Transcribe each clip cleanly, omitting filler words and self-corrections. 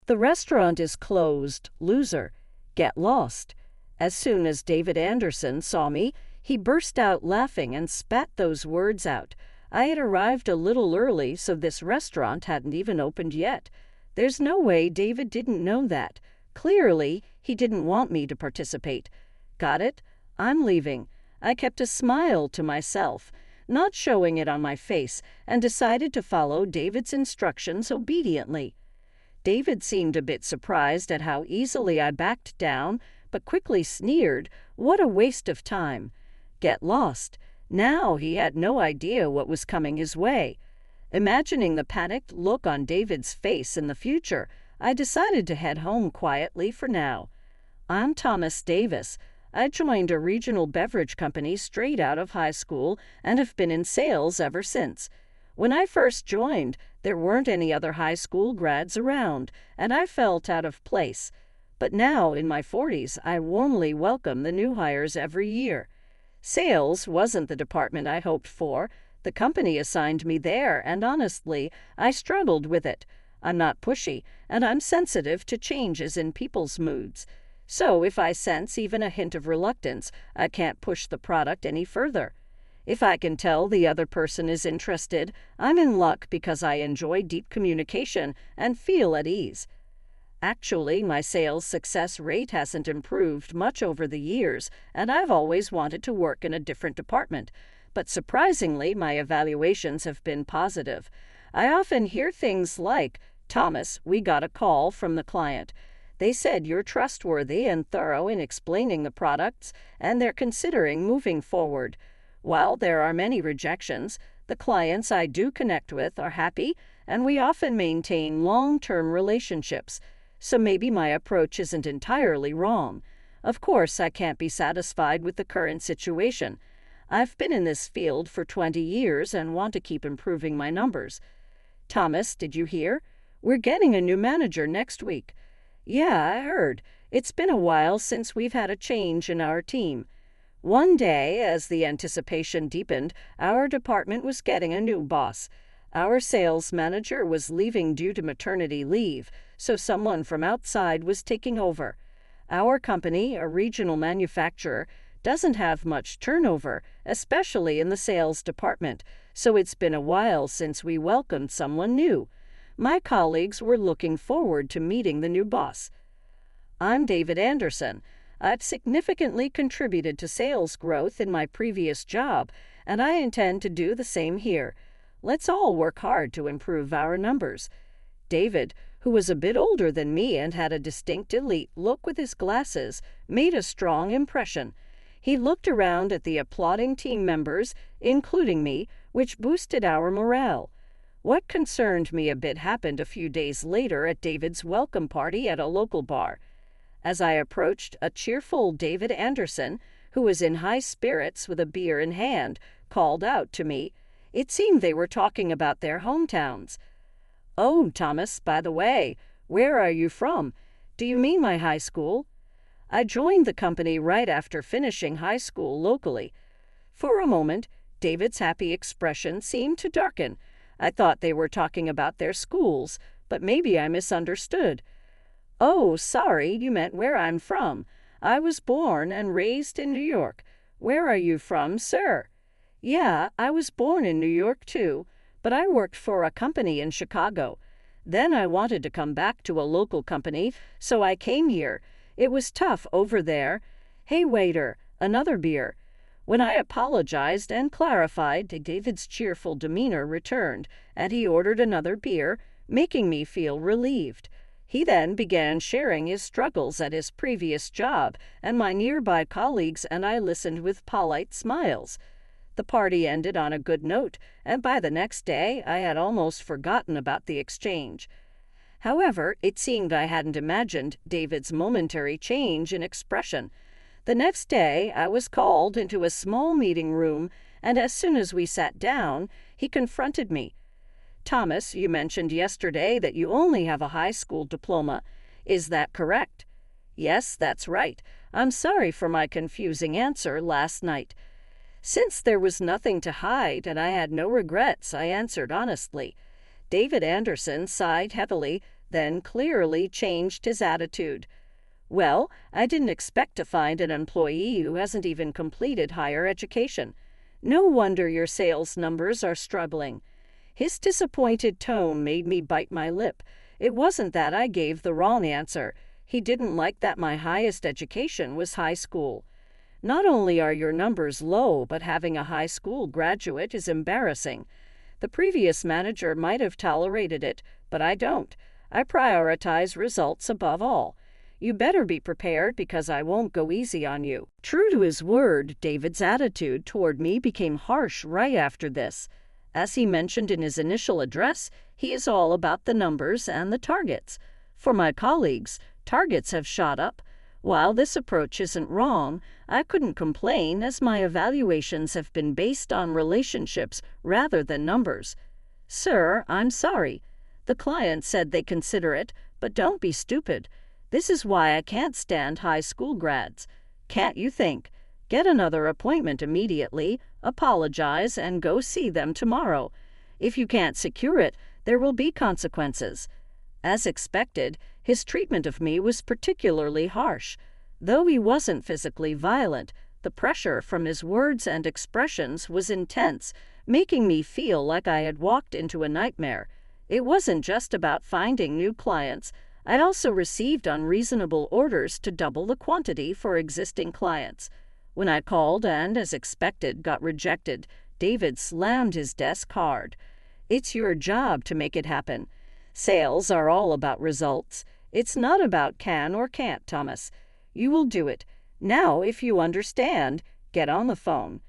The restaurant is closed. Loser. Get lost. As soon as David Anderson saw me, he burst out laughing and spat those words out. I had arrived a little early, so this restaurant hadn't even opened yet. There's no way David didn't know that. Clearly, he didn't want me to participate. Got it? I'm leaving. I kept a smile to myself, not showing it on my face, and decided to follow David's instructions obediently. David seemed a bit surprised at how easily I backed down, but quickly sneered, "What a waste of time." Get lost. Now he had no idea what was coming his way. Imagining the panicked look on David's face in the future, I decided to head home quietly for now. I'm Thomas Davis. I joined a regional beverage company straight out of high school and have been in sales ever since. When I first joined, there weren't any other high school grads around, and I felt out of place. But now, in my 40s, I warmly welcome the new hires every year. Sales wasn't the department I hoped for. The company assigned me there, and honestly, I struggled with it. I'm not pushy, and I'm sensitive to changes in people's moods. So if I sense even a hint of reluctance, I can't push the product any further. If I can tell the other person is interested, I'm in luck because I enjoy deep communication and feel at ease. Actually, my sales success rate hasn't improved much over the years, and I've always wanted to work in a different department. But surprisingly, my evaluations have been positive. I often hear things like, "Thomas, we got a call from the client. They said you're trustworthy and thorough in explaining the products, and they're considering moving forward." While there are many rejections, the clients I do connect with are happy, and we often maintain long-term relationships. So maybe my approach isn't entirely wrong. Of course, I can't be satisfied with the current situation. I've been in this field for 20 years and want to keep improving my numbers. Thomas, did you hear? We're getting a new manager next week. Yeah, I heard. It's been a while since we've had a change in our team. One day, as the anticipation deepened, our department was getting a new boss. Our sales manager was leaving due to maternity leave, so someone from outside was taking over. Our company, a regional manufacturer, doesn't have much turnover, especially in the sales department, so it's been a while since we welcomed someone new. My colleagues were looking forward to meeting the new boss. I'm David Anderson. I've significantly contributed to sales growth in my previous job, and I intend to do the same here. Let's all work hard to improve our numbers. David, who was a bit older than me and had a distinct elite look with his glasses, made a strong impression. He looked around at the applauding team members, including me, which boosted our morale. What concerned me a bit happened a few days later at David's welcome party at a local bar. As I approached, a cheerful David Anderson, who was in high spirits with a beer in hand, called out to me. It seemed they were talking about their hometowns. "Oh, Thomas, by the way, where are you from? Do you mean my high school?" I joined the company right after finishing high school locally. For a moment, David's happy expression seemed to darken. I thought they were talking about their schools, but maybe I misunderstood. "Oh, sorry, you meant where I'm from. I was born and raised in New York. Where are you from, sir?" "Yeah, I was born in New York, too, but I worked for a company in Chicago. Then I wanted to come back to a local company, so I came here. It was tough over there. Hey, waiter, another beer." When I apologized and clarified, David's cheerful demeanor returned, and he ordered another beer, making me feel relieved. He then began sharing his struggles at his previous job, and my nearby colleagues and I listened with polite smiles. The party ended on a good note, and by the next day I had almost forgotten about the exchange. However, it seemed I hadn't imagined David's momentary change in expression. The next day I was called into a small meeting room, and as soon as we sat down, he confronted me. "Thomas, you mentioned yesterday that you only have a high school diploma. Is that correct?" "Yes, that's right. I'm sorry for my confusing answer last night." Since there was nothing to hide and I had no regrets, I answered honestly. David Anderson sighed heavily, then clearly changed his attitude. "Well, I didn't expect to find an employee who hasn't even completed higher education. No wonder your sales numbers are struggling." His disappointed tone made me bite my lip. It wasn't that I gave the wrong answer. He didn't like that my highest education was high school. "Not only are your numbers low, but having a high school graduate is embarrassing. The previous manager might have tolerated it, but I don't. I prioritize results above all. You better be prepared because I won't go easy on you." True to his word, David's attitude toward me became harsh right after this. As he mentioned in his initial address, he is all about the numbers and the targets. For my colleagues, targets have shot up. While this approach isn't wrong, I couldn't complain as my evaluations have been based on relationships rather than numbers. "Sir, I'm sorry. The client said they consider it, but don't be stupid. This is why I can't stand high school grads. Can't you think? Get another appointment immediately, apologize, and go see them tomorrow. If you can't secure it, there will be consequences." As expected, his treatment of me was particularly harsh. Though he wasn't physically violent, the pressure from his words and expressions was intense, making me feel like I had walked into a nightmare. It wasn't just about finding new clients. I'd also received unreasonable orders to double the quantity for existing clients. When I called and, as expected, got rejected, David slammed his desk hard. "It's your job to make it happen. Sales are all about results. It's not about can or can't, Thomas. You will do it. Now, if you understand, get on the phone."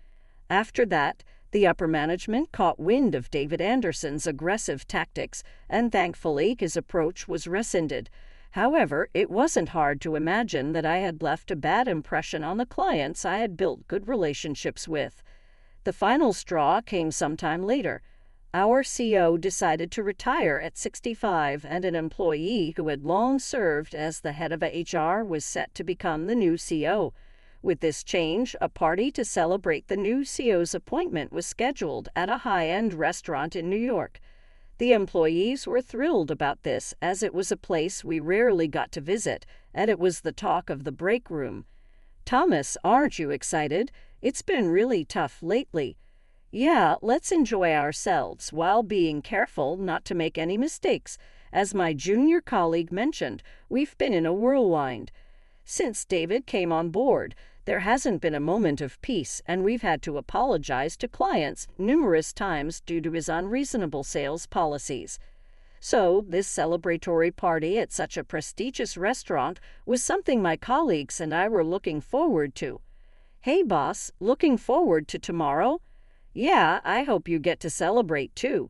After that, the upper management caught wind of David Anderson's aggressive tactics, and thankfully his approach was rescinded. However, it wasn't hard to imagine that I had left a bad impression on the clients I had built good relationships with. The final straw came sometime later. Our CO decided to retire at 65, and an employee who had long served as the head of HR was set to become the new CO. With this change, a party to celebrate the new CO's appointment was scheduled at a high-end restaurant in New York. The employees were thrilled about this, as it was a place we rarely got to visit, and it was the talk of the break room. "Thomas, aren't you excited? It's been really tough lately." "Yeah, let's enjoy ourselves while being careful not to make any mistakes. As my junior colleague mentioned, we've been in a whirlwind. Since David came on board, there hasn't been a moment of peace, and we've had to apologize to clients numerous times due to his unreasonable sales policies. So, this celebratory party at such a prestigious restaurant was something my colleagues and I were looking forward to." "Hey, boss, looking forward to tomorrow?" "Yeah, I hope you get to celebrate too."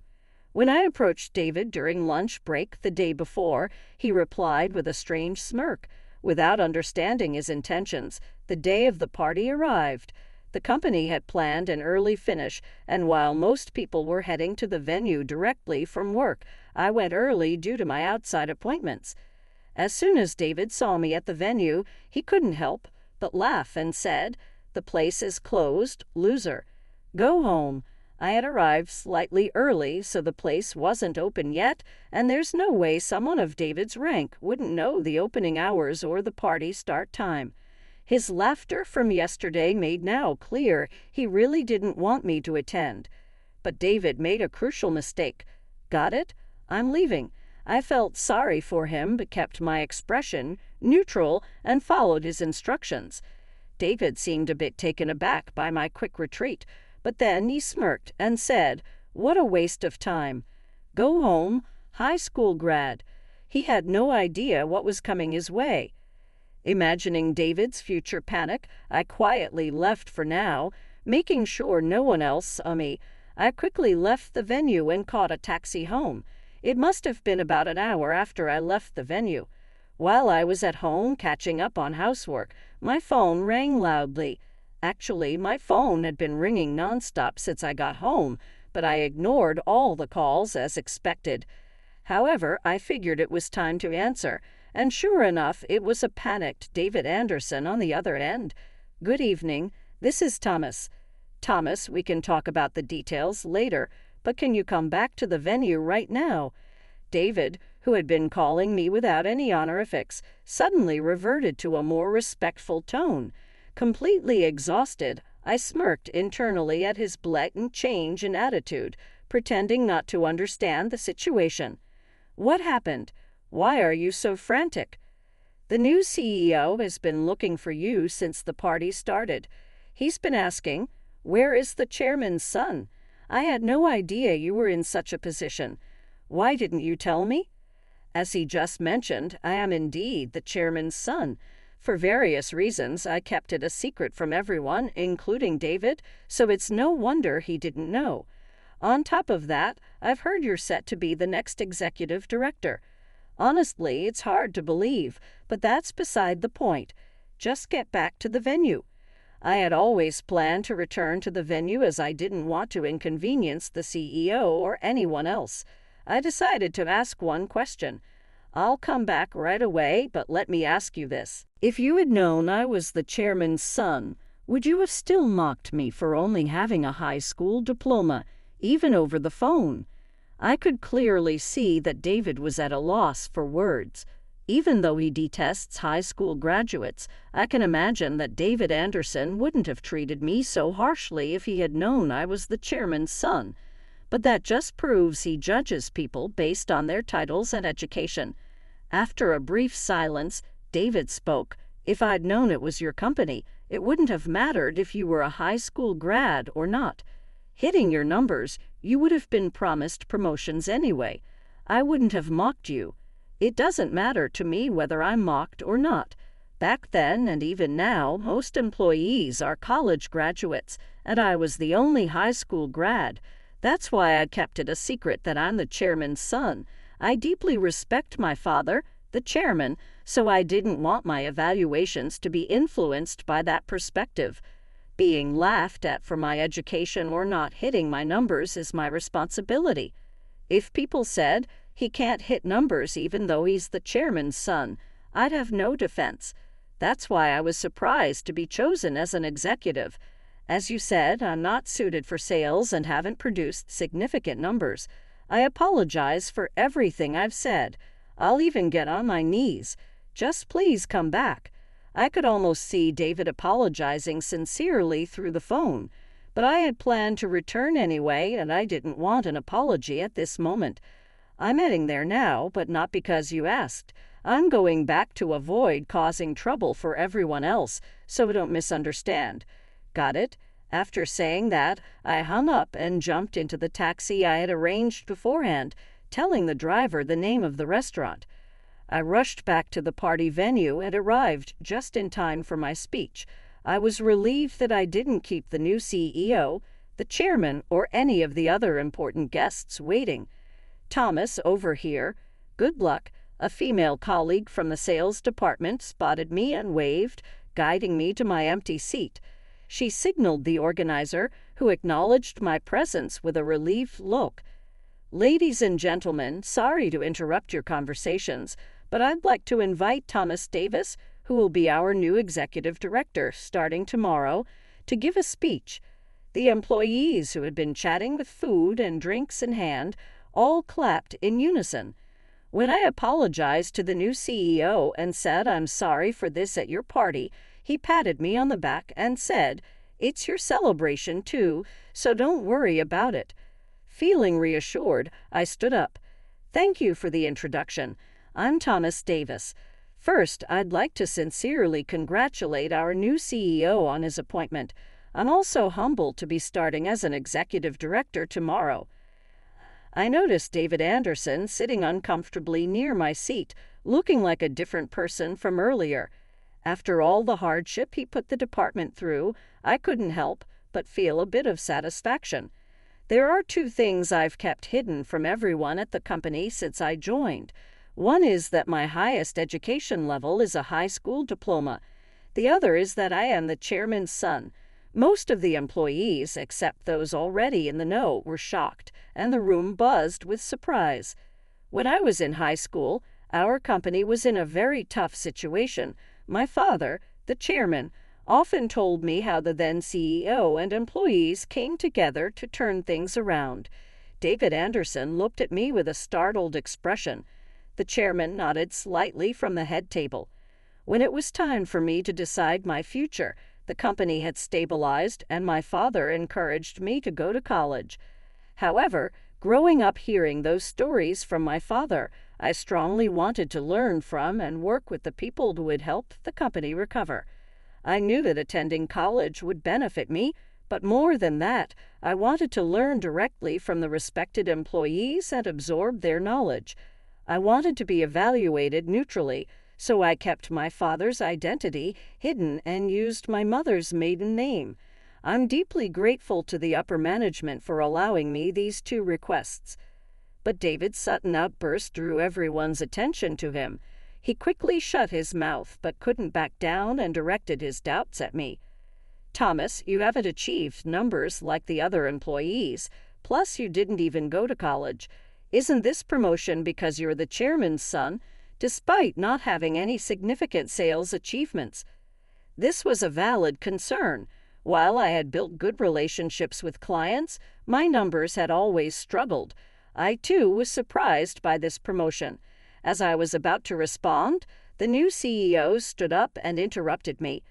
When I approached David during lunch break the day before, he replied with a strange smirk. Without understanding his intentions, the day of the party arrived. The company had planned an early finish, and while most people were heading to the venue directly from work, I went early due to my outside appointments. As soon as David saw me at the venue, he couldn't help but laugh and said, "The place is closed, loser. Go home." I had arrived slightly early, so the place wasn't open yet, and there's no way someone of David's rank wouldn't know the opening hours or the party start time. His laughter from yesterday made now clear he really didn't want me to attend. But David made a crucial mistake. "Got it? I'm leaving." I felt sorry for him, but kept my expression neutral and followed his instructions. David seemed a bit taken aback by my quick retreat, but then he smirked and said, "What a waste of time. Go home, high school grad." He had no idea what was coming his way. Imagining David's future panic, I quietly left for now, making sure no one else saw me. I quickly left the venue and caught a taxi home. It must have been about an hour after I left the venue. While I was at home catching up on housework, my phone rang loudly. Actually, my phone had been ringing nonstop since I got home, but I ignored all the calls as expected. However, I figured it was time to answer, and sure enough, it was a panicked David Anderson on the other end. "Good evening. This is Thomas." "Thomas, we can talk about the details later, but can you come back to the venue right now?" David, who had been calling me without any honorifics, suddenly reverted to a more respectful tone. Completely exhausted, I smirked internally at his blatant change in attitude, pretending not to understand the situation. "What happened? Why are you so frantic?" "The new CEO has been looking for you since the party started. He's been asking, 'Where is the chairman's son?' I had no idea you were in such a position. Why didn't you tell me?" "As he just mentioned, I am indeed the chairman's son. For various reasons, I kept it a secret from everyone, including David, so it's no wonder he didn't know. On top of that, I've heard you're set to be the next executive director. Honestly, it's hard to believe, but that's beside the point. Just get back to the venue." I had always planned to return to the venue as I didn't want to inconvenience the CEO or anyone else. I decided to ask one question. "I'll come back right away, but let me ask you this. If you had known I was the chairman's son, would you have still mocked me for only having a high school diploma, even over the phone?" I could clearly see that David was at a loss for words. Even though he detests high school graduates, I can imagine that David Anderson wouldn't have treated me so harshly if he had known I was the chairman's son. But that just proves he judges people based on their titles and education. After a brief silence, David spoke. "If I'd known it was your company, it wouldn't have mattered if you were a high school grad or not. Hitting your numbers, you would have been promised promotions anyway. I wouldn't have mocked you. It doesn't matter to me whether I'm mocked or not. Back then and even now, most employees are college graduates, and I was the only high school grad. That's why I kept it a secret that I'm the chairman's son. I deeply respect my father, the chairman, so I didn't want my evaluations to be influenced by that perspective. Being laughed at for my education or not hitting my numbers is my responsibility. If people said, 'He can't hit numbers even though he's the chairman's son,' I'd have no defense. That's why I was surprised to be chosen as an executive. As you said, I'm not suited for sales and haven't produced significant numbers. I apologize for everything I've said. I'll even get on my knees. Just please come back." I could almost see David apologizing sincerely through the phone. But I had planned to return anyway, and I didn't want an apology at this moment. "I'm heading there now, but not because you asked. I'm going back to avoid causing trouble for everyone else, so don't misunderstand." "Got it?" After saying that, I hung up and jumped into the taxi I had arranged beforehand, telling the driver the name of the restaurant. I rushed back to the party venue and arrived just in time for my speech. I was relieved that I didn't keep the new CEO, the chairman, or any of the other important guests waiting. "Thomas, over here. Good luck." A female colleague from the sales department spotted me and waved, guiding me to my empty seat. She signaled the organizer, who acknowledged my presence with a relieved look. "Ladies and gentlemen, sorry to interrupt your conversations, but I'd like to invite Thomas Davis, who will be our new executive director starting tomorrow, to give a speech." The employees, who had been chatting with food and drinks in hand, all clapped in unison. When I apologized to the new CEO and said I'm sorry for this at your party, he patted me on the back and said, "It's your celebration too, so don't worry about it." Feeling reassured, I stood up. "Thank you for the introduction. I'm Thomas Davis. First, I'd like to sincerely congratulate our new CEO on his appointment. I'm also humbled to be starting as an executive director tomorrow." I noticed David Anderson sitting uncomfortably near my seat, looking like a different person from earlier. After all the hardship he put the department through, I couldn't help but feel a bit of satisfaction. There are two things I've kept hidden from everyone at the company since I joined. One is that my highest education level is a high school diploma. The other is that I am the chairman's son. Most of the employees, except those already in the know, were shocked, and the room buzzed with surprise. When I was in high school, our company was in a very tough situation. My father, the chairman, often told me how the then CEO and employees came together to turn things around. David Anderson looked at me with a startled expression. The chairman nodded slightly from the head table. When it was time for me to decide my future, the company had stabilized, and my father encouraged me to go to college. However, growing up hearing those stories from my father, I strongly wanted to learn from and work with the people who would help the company recover. I knew that attending college would benefit me, but more than that, I wanted to learn directly from the respected employees and absorb their knowledge. I wanted to be evaluated neutrally, so I kept my father's identity hidden and used my mother's maiden name. I'm deeply grateful to the upper management for allowing me these two requests. But David's sudden outburst drew everyone's attention to him. He quickly shut his mouth but couldn't back down and directed his doubts at me. Thomas, you haven't achieved numbers like the other employees. Plus, you didn't even go to college. Isn't this promotion because you're the chairman's son, despite not having any significant sales achievements? This was a valid concern. While I had built good relationships with clients, my numbers had always struggled. I, too, was surprised by this promotion. As I was about to respond, the new CEO stood up and interrupted me.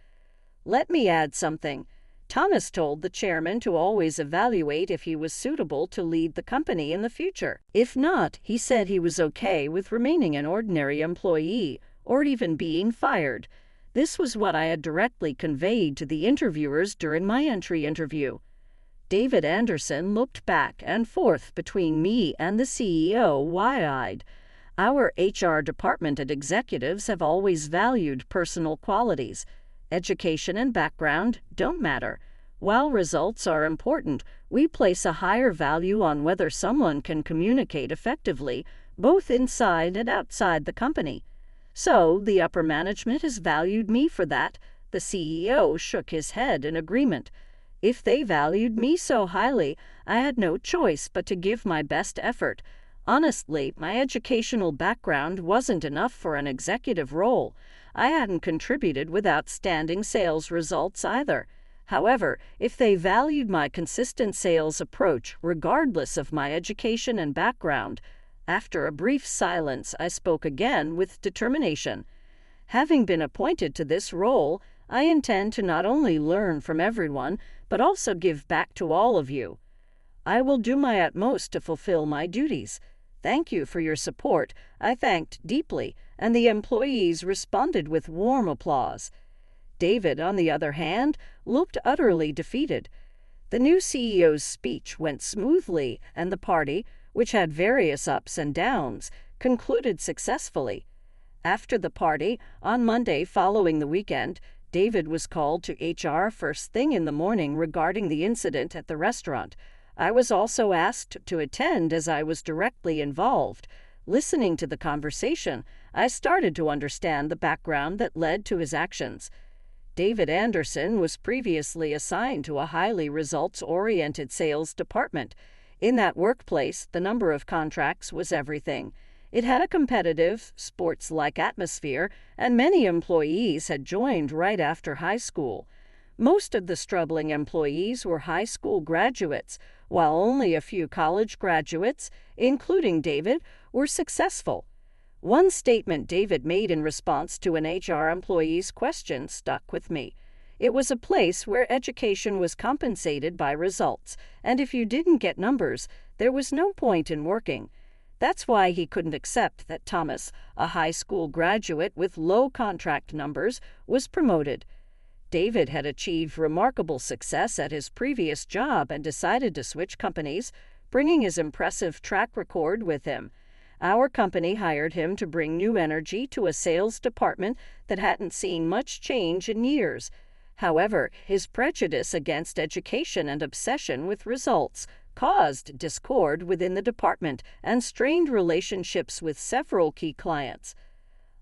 Let me add something. Thomas told the chairman to always evaluate if he was suitable to lead the company in the future. If not, he said he was okay with remaining an ordinary employee or even being fired. This was what I had directly conveyed to the interviewers during my entry interview. David Anderson looked back and forth between me and the CEO wide-eyed. Our HR department and executives have always valued personal qualities. Education and background don't matter. While results are important, we place a higher value on whether someone can communicate effectively, both inside and outside the company. So, the upper management has valued me for that. The CEO shook his head in agreement. If they valued me so highly, I had no choice but to give my best effort. Honestly, my educational background wasn't enough for an executive role. I hadn't contributed with outstanding sales results either. However, if they valued my consistent sales approach, regardless of my education and background, after a brief silence, I spoke again with determination. Having been appointed to this role, I intend to not only learn from everyone, but also give back to all of you. I will do my utmost to fulfill my duties. Thank you for your support. I thanked deeply, and the employees responded with warm applause. David, on the other hand, looked utterly defeated. The new CEO's speech went smoothly, and the party, which had various ups and downs, concluded successfully. After the party, on Monday following the weekend, David was called to HR first thing in the morning regarding the incident at the restaurant. I was also asked to attend as I was directly involved. Listening to the conversation, I started to understand the background that led to his actions. David Anderson was previously assigned to a highly results-oriented sales department. In that workplace, the number of contracts was everything. It had a competitive, sports-like atmosphere, and many employees had joined right after high school. Most of the struggling employees were high school graduates, while only a few college graduates, including David, were successful. One statement David made in response to an HR employee's question stuck with me. It was a place where education was compensated by results, and if you didn't get numbers, there was no point in working. That's why he couldn't accept that Thomas, a high school graduate with low contract numbers, was promoted. David had achieved remarkable success at his previous job and decided to switch companies, bringing his impressive track record with him. Our company hired him to bring new energy to a sales department that hadn't seen much change in years. However, his prejudice against education and obsession with results caused discord within the department and strained relationships with several key clients.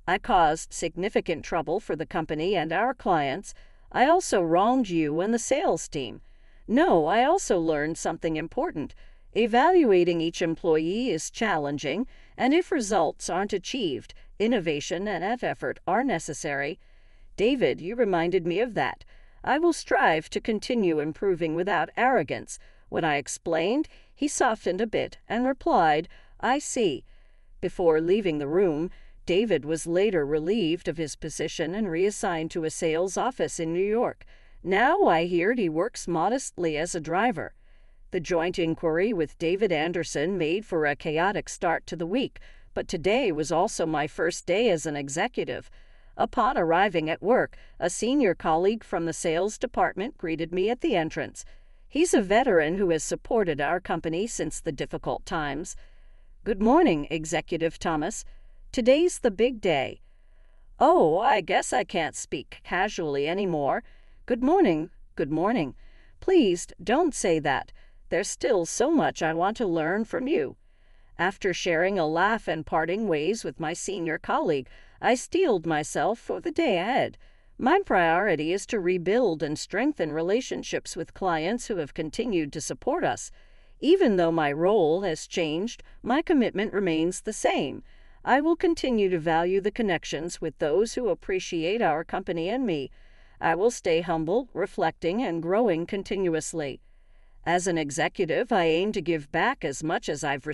I caused significant trouble for the company and our clients. I also wronged you and the sales team. No, I also learned something important. Evaluating each employee is challenging, and if results aren't achieved, innovation and effort are necessary. David, you reminded me of that. I will strive to continue improving without arrogance. When I explained, he softened a bit and replied, I see. Before leaving the room, David was later relieved of his position and reassigned to a sales office in New York. Now I hear he works modestly as a driver. The joint inquiry with David Anderson made for a chaotic start to the week, but today was also my first day as an executive. Upon arriving at work, a senior colleague from the sales department greeted me at the entrance. He's a veteran who has supported our company since the difficult times. "Good morning, Executive Thomas. Today's the big day." "Oh, I guess I can't speak casually anymore. Good morning, good morning. Please don't say that. There's still so much I want to learn from you." After sharing a laugh and parting ways with my senior colleague, I steeled myself for the day ahead. My priority is to rebuild and strengthen relationships with clients who have continued to support us. Even though my role has changed, my commitment remains the same. I will continue to value the connections with those who appreciate our company and me. I will stay humble, reflecting, and growing continuously. As an executive, I aim to give back as much as I've